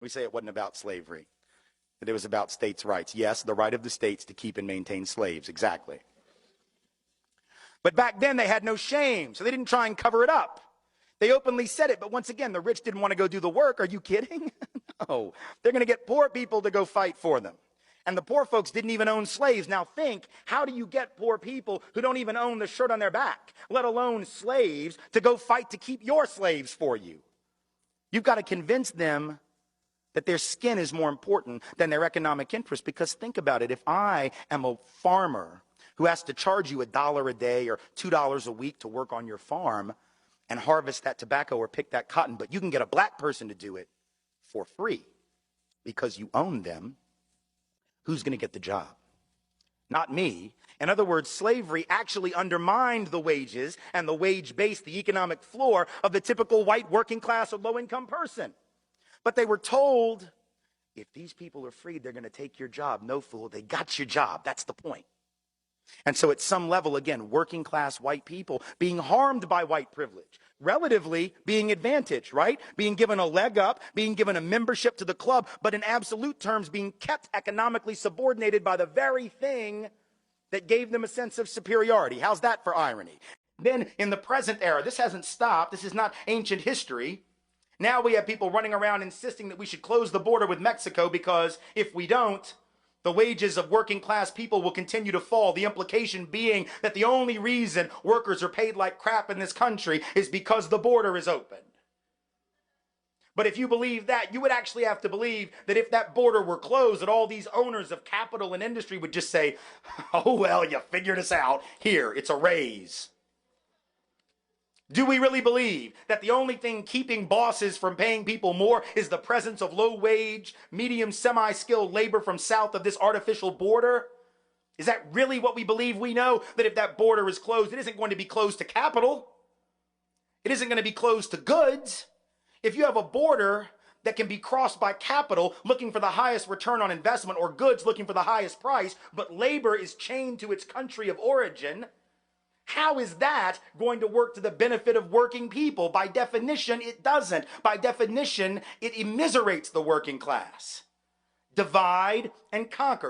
We say it wasn't about slavery, that it was about states' rights. Yes, the right of the states to keep and maintain slaves, exactly. But back then they had no shame, so they didn't try and cover it up. They openly said it, but once again, the rich didn't want to go do the work. Are you kidding? No, they're going to get poor people to go fight for them. And the poor folks didn't even own slaves. Now think, how do you get poor people who don't even own the shirt on their back, let alone slaves, to go fight to keep your slaves for you? You've got to convince them that their skin is more important than their economic interest. Because think about it, if I am a farmer who has to charge you $1 a day or $2 a week to work on your farm and harvest that tobacco or pick that cotton, but you can get a black person to do it for free because you own them, who's going to get the job? Not me. In other words, slavery actually undermined the wages and the wage base, the economic floor of the typical white working class or low income person. But they were told, if these people are freed, they're going to take your job. No, fool, they got your job. That's the point. And so at some level, again, working class white people being harmed by white privilege, relatively being advantaged, right? Being given a leg up, being given a membership to the club, but in absolute terms being kept economically subordinated by the very thing that gave them a sense of superiority. How's that for irony? Then in the present era, this hasn't stopped. This is not ancient history. Now we have people running around insisting that we should close the border with Mexico because if we don't, the wages of working class people will continue to fall. The implication being that the only reason workers are paid like crap in this country is because the border is open. But if you believe that, you would actually have to believe that if that border were closed, that all these owners of capital and industry would just say, oh, well, you figured us out. Here, it's a raise. Do we really believe that the only thing keeping bosses from paying people more is the presence of low-wage, medium, semi-skilled labor from south of this artificial border? Is that really what we believe? We know that if that border is closed, it isn't going to be closed to capital. It isn't going to be closed to goods. If you have a border that can be crossed by capital looking for the highest return on investment or goods looking for the highest price, but labor is chained to its country of origin, how is that going to work to the benefit of working people? By definition, it doesn't. By definition, it immiserates the working class. Divide and conquer.